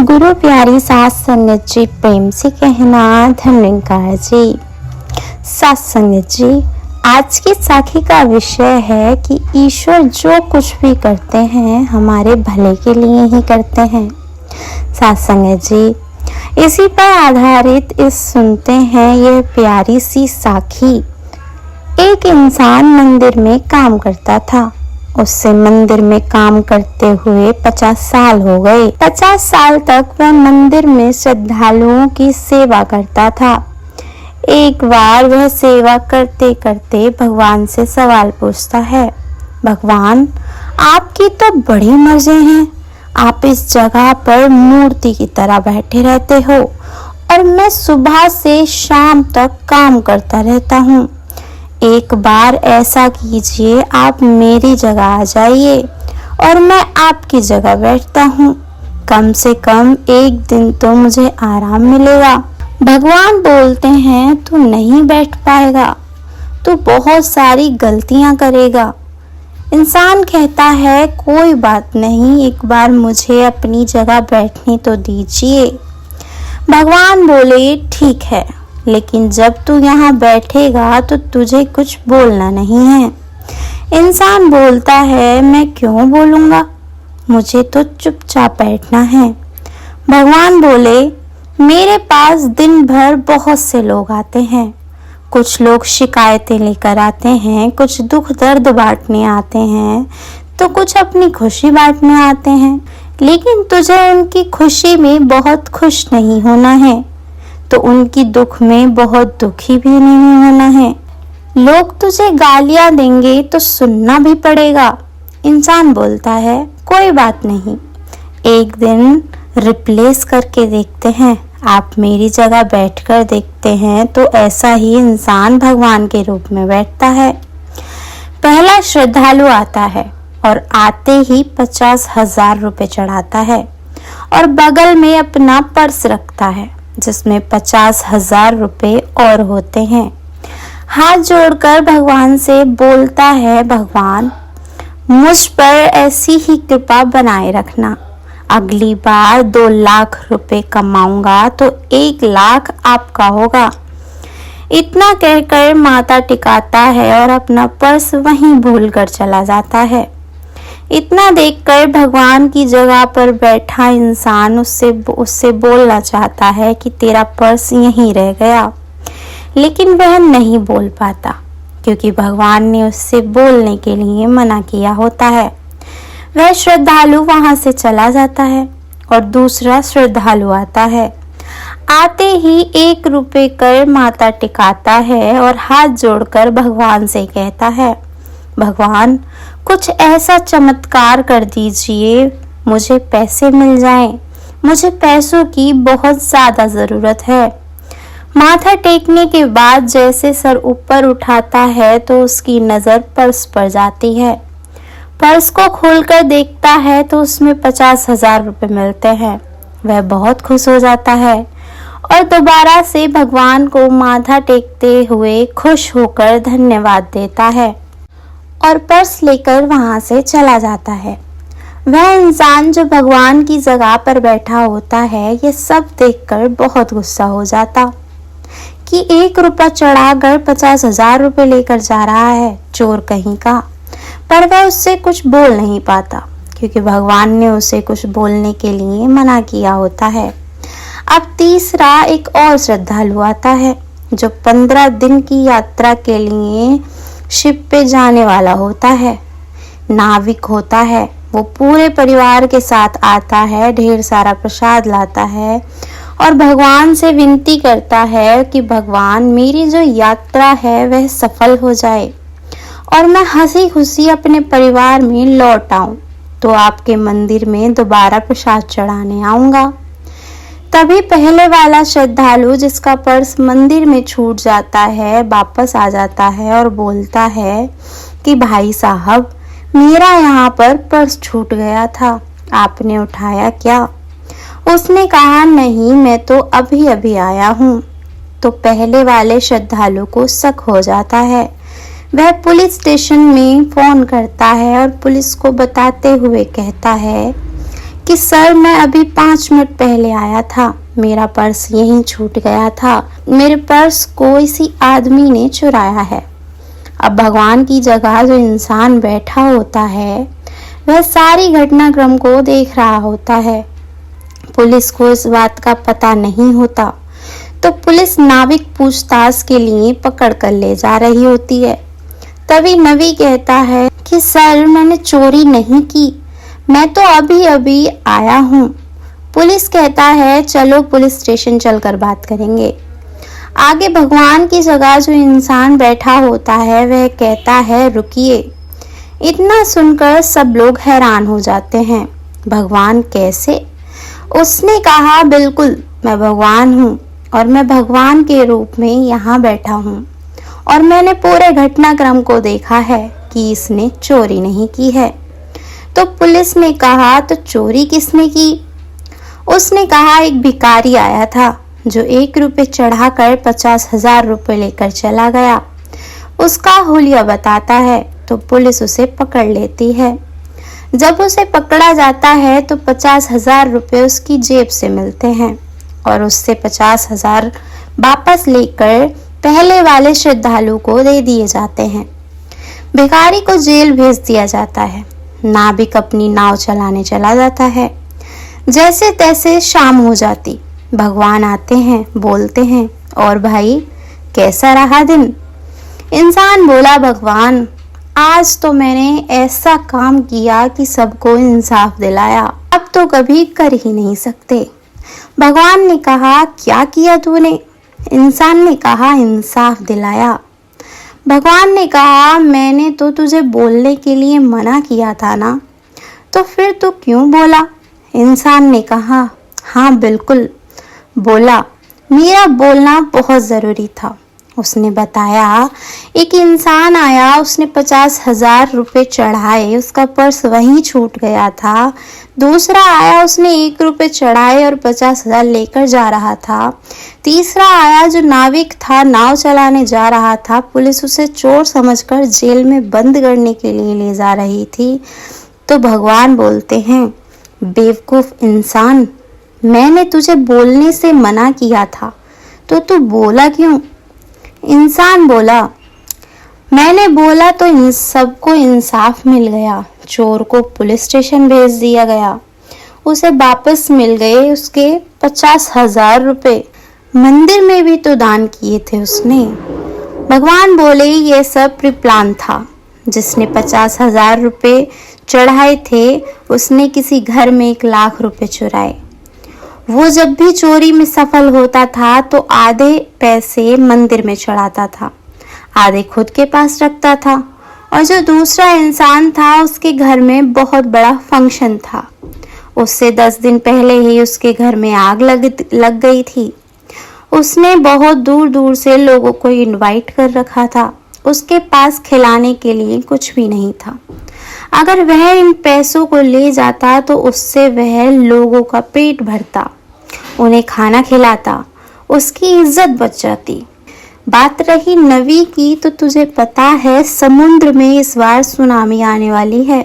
गुरु प्यारी सास संगत जी, प्रेम से कहना धन्यकार जी। सास संगत जी, आज की साखी का विषय है कि ईश्वर जो कुछ भी करते हैं हमारे भले के लिए ही करते हैं। सास संगत जी, इसी पर आधारित इस सुनते हैं यह प्यारी सी साखी। एक इंसान मंदिर में काम करता था। उससे मंदिर में काम करते हुए 50 साल हो गए। 50 साल तक वह मंदिर में श्रद्धालुओं की सेवा करता था। एक बार वह सेवा करते करते भगवान से सवाल पूछता है, भगवान, आपकी तो बड़ी मर्जी हैं। आप इस जगह पर मूर्ति की तरह बैठे रहते हो और मैं सुबह से शाम तक काम करता रहता हूँ। एक बार ऐसा कीजिए, आप मेरी जगह आ जाइए और मैं आपकी जगह बैठता हूँ। कम से कम एक दिन तो मुझे आराम मिलेगा। भगवान बोलते हैं, तू नहीं बैठ पाएगा, तू बहुत सारी गलतियां करेगा। इंसान कहता है, कोई बात नहीं, एक बार मुझे अपनी जगह बैठने तो दीजिए। भगवान बोले, ठीक है, लेकिन जब तू यहाँ बैठेगा तो तुझे कुछ बोलना नहीं है। इंसान बोलता है, मैं क्यों बोलूँगा, मुझे तो चुपचाप बैठना है। भगवान बोले, मेरे पास दिन भर बहुत से लोग आते हैं। कुछ लोग शिकायतें लेकर आते हैं, कुछ दुख दर्द बांटने आते हैं, तो कुछ अपनी खुशी बांटने आते हैं। लेकिन तुझे उनकी खुशी में बहुत खुश नहीं होना है, तो उनकी दुख में बहुत दुखी भी नहीं होना है। लोग तुझे गालियां देंगे तो सुनना भी पड़ेगा। इंसान बोलता है, कोई बात नहीं, एक दिन रिप्लेस करके देखते हैं। आप मेरी जगह बैठकर देखते हैं तो ऐसा ही इंसान भगवान के रूप में बैठता है। पहला श्रद्धालु आता है और आते ही 50,000 रुपए चढ़ाता है और बगल में अपना पर्स रखता है जिसमें 50,000 रुपए और होते हैं। हाथ जोड़कर भगवान से बोलता है, भगवान, मुझ पर ऐसी ही कृपा बनाए रखना। अगली बार 2 लाख रुपए कमाऊंगा तो 1 लाख आपका होगा। इतना कहकर माथा टिकाता है और अपना पर्स वहीं भूलकर चला जाता है। इतना देखकर भगवान की जगह पर बैठा इंसान उससे बोलना चाहता है कि तेरा पर्स यहीं रह गया, लेकिन वह नहीं बोल पाता क्योंकि भगवान ने उससे बोलने के लिए मना किया होता है। वह श्रद्धालु वहां से चला जाता है और दूसरा श्रद्धालु आता है। आते ही 1 रुपए कर माथा टिकाता है और हाथ जोड़कर भगवान से कहता है, भगवान, कुछ ऐसा चमत्कार कर दीजिए, मुझे पैसे मिल जाएं। मुझे पैसों की बहुत ज्यादा जरूरत है। माथा टेकने के बाद जैसे सर ऊपर उठाता है तो उसकी नजर पर्स पर जाती है। पर्स को खोलकर देखता है तो उसमें 50,000 रुपए मिलते हैं। वह बहुत खुश हो जाता है और दोबारा से भगवान को माथा टेकते हुए खुश होकर धन्यवाद देता है और पर्स लेकर वहां से चला जाता है। वह इंसान जो भगवान की जगह पर बैठा होता है, ये सब देखकर बहुत गुस्सा हो जाता कि 1 रुपया चढ़ाकर 50,000 रुपए लेकर जा रहा है, चोर कहीं का। पर वह उससे कुछ बोल नहीं पाता क्योंकि भगवान ने उसे कुछ बोलने के लिए मना किया होता है। अब तीसरा एक और श्रद्धालु आता है जो 15 दिन की यात्रा के लिए शिप पे जाने वाला होता है। नाविक होता है, वो पूरे परिवार के साथ आता है, ढेर सारा प्रसाद लाता है और भगवान से विनती करता है कि भगवान, मेरी जो यात्रा है वह सफल हो जाए और मैं हंसी खुशी अपने परिवार में लौट आऊं, तो आपके मंदिर में दोबारा प्रसाद चढ़ाने आऊंगा। तभी पहले वाला श्रद्धालु जिसका पर्स मंदिर में छूट जाता है वापस आ जाता है और बोलता है कि भाई साहब, मेरा यहाँ पर पर्स छूट गया था, आपने उठाया क्या? उसने कहा, नहीं, मैं तो अभी अभी आया हूँ। तो पहले वाले श्रद्धालु को शक हो जाता है। वह पुलिस स्टेशन में फोन करता है और पुलिस को बताते हुए कहता है कि सर मैं अभी 5 मिनट पहले आया था, मेरा पर्स यहीं छूट गया था, मेरे पर्स कोई सी आदमी ने चुराया है। अब भगवान की जगह जो इंसान बैठा होता है वह सारी घटनाक्रम को देख रहा होता है। पुलिस को इस बात का पता नहीं होता, तो पुलिस नाविक पूछताछ के लिए पकड़ कर ले जा रही होती है। तभी नवी कहता है कि सर मैंने चोरी नहीं की, मैं तो अभी अभी आया हूँ। पुलिस कहता है चलो पुलिस स्टेशन चलकर बात करेंगे। आगे भगवान की जगह जो इंसान बैठा होता है वह कहता है रुकिए। इतना सुनकर सब लोग हैरान हो जाते हैं। भगवान कैसे? उसने कहा बिल्कुल मैं भगवान हूँ और मैं भगवान के रूप में यहाँ बैठा हूँ और मैंने पूरे घटनाक्रम को देखा है कि इसने चोरी नहीं की है। तो पुलिस ने कहा तो चोरी किसने की? उसने कहा एक भिखारी आया था जो 1 रुपये चढ़ाकर 50,000 रुपये लेकर चला गया। उसका हुलिया बताता है तो पुलिस उसे पकड़ लेती है। जब उसे पकड़ा जाता है तो 50,000 रुपये उसकी जेब से मिलते हैं और उससे 50,000 वापस लेकर पहले वाले श्रद्धालु को दे दिए जाते हैं। भिखारी को जेल भेज दिया जाता है। नाविक अपनी नाव चलाने चला जाता है। जैसे तैसे शाम हो जाती, भगवान आते हैं, बोलते हैं और भाई कैसा रहा दिन? इंसान बोला भगवान आज तो मैंने ऐसा काम किया कि सबको इंसाफ दिलाया, अब तो कभी कर ही नहीं सकते। भगवान ने कहा क्या किया तूने? इंसान ने कहा इंसाफ दिलाया। भगवान ने कहा मैंने तो तुझे बोलने के लिए मना किया था ना, तो फिर तू क्यों बोला? इंसान ने कहा हाँ बिल्कुल बोला, मेरा बोलना बहुत ज़रूरी था। उसने बताया एक इंसान आया, उसने 50,000 रुपये चढ़ाए, उसका पर्स वहीं छूट गया था। दूसरा आया, उसने 1 रुपये चढ़ाए और 50,000 लेकर जा रहा था। तीसरा आया जो नाविक था, नाव चलाने जा रहा था, पुलिस उसे चोर समझकर जेल में बंद करने के लिए ले जा रही थी। तो भगवान बोलते हैं बेवकूफ़ इंसान, मैंने तुझे बोलने से मना किया था तो तू बोला क्यों? इंसान बोला मैंने बोला तो इन सबको इंसाफ मिल गया, चोर को पुलिस स्टेशन भेज दिया गया, उसे वापस मिल गए उसके 50,000 रुपये। मंदिर में भी तो दान किए थे उसने। भगवान बोले ये सब प्री प्लान था। जिसने 50,000 रुपये चढ़ाए थे उसने किसी घर में 1 लाख रुपए चुराए। वो जब भी चोरी में सफल होता था तो आधे पैसे मंदिर में चढ़ाता था, आधे खुद के पास रखता था। और जो दूसरा इंसान था उसके घर में बहुत बड़ा फंक्शन था। उससे 10 दिन पहले ही उसके घर में आग लग गई थी। उसने बहुत दूर दूर से लोगों को इनवाइट कर रखा था। उसके पास खिलाने के लिए कुछ भी नहीं था। अगर वह इन पैसों को ले जाता तो उससे वह लोगों का पेट भरता, उन्हें खाना खिलाता, उसकी इज्जत बच जाती। बात रही नवी की तो तुझे पता है समुद्र में इस बार सुनामी आने वाली है,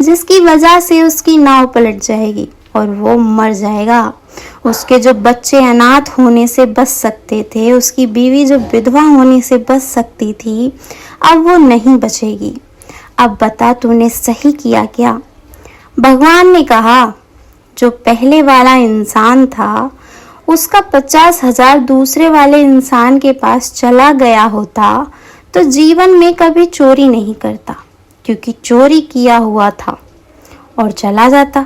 जिसकी वजह से उसकी नाव पलट जाएगी और वो मर जाएगा। उसके जो बच्चे अनाथ होने से बच सकते थे, उसकी बीवी जो विधवा होने से बच सकती थी, अब वो नहीं बचेगी। अब बता तूने सही किया क्या? भगवान ने कहा जो पहले वाला इंसान था उसका 50,000 दूसरे वाले इंसान के पास चला गया होता तो जीवन में कभी चोरी नहीं करता, क्योंकि चोरी किया हुआ था और चला जाता।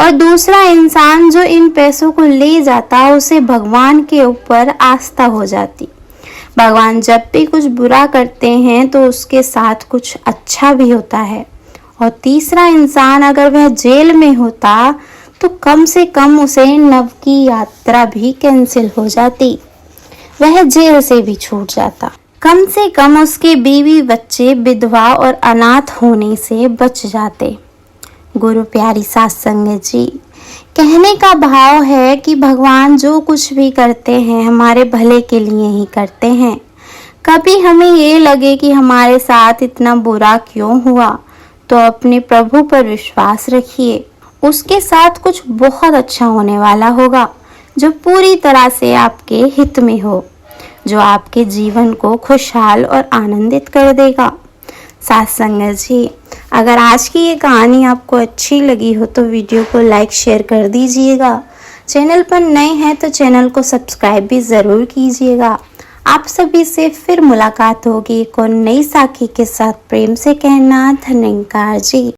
और दूसरा इंसान जो इन पैसों को ले जाता उसे भगवान के ऊपर आस्था हो जाती। भगवान जब भी कुछ बुरा करते हैं तो उसके साथ कुछ अच्छा भी होता है। और तीसरा इंसान अगर वह जेल में होता तो कम से कम उसे नव की यात्रा भी कैंसिल हो जाती, वह जेल से भी छूट जाता। कम से कम उसके बीवी बच्चे विधवा और अनाथ होने से बच जाते। गुरु प्यारी साथ संगत जी, कहने का भाव है कि भगवान जो कुछ भी करते हैं हमारे भले के लिए ही करते हैं। कभी हमें ये लगे कि हमारे साथ इतना बुरा क्यों हुआ तो अपने प्रभु पर विश्वास रखिए उसके साथ कुछ बहुत अच्छा होने वाला होगा जो पूरी तरह से आपके हित में हो, जो आपके जीवन को खुशहाल और आनंदित कर देगा। साथ संगत जी, अगर आज की ये कहानी आपको अच्छी लगी हो तो वीडियो को लाइक शेयर कर दीजिएगा। चैनल पर नए हैं तो चैनल को सब्सक्राइब भी ज़रूर कीजिएगा। आप सभी से फिर मुलाकात होगी एक और नई साखी के साथ। प्रेम से कहना धन्यवाद जी।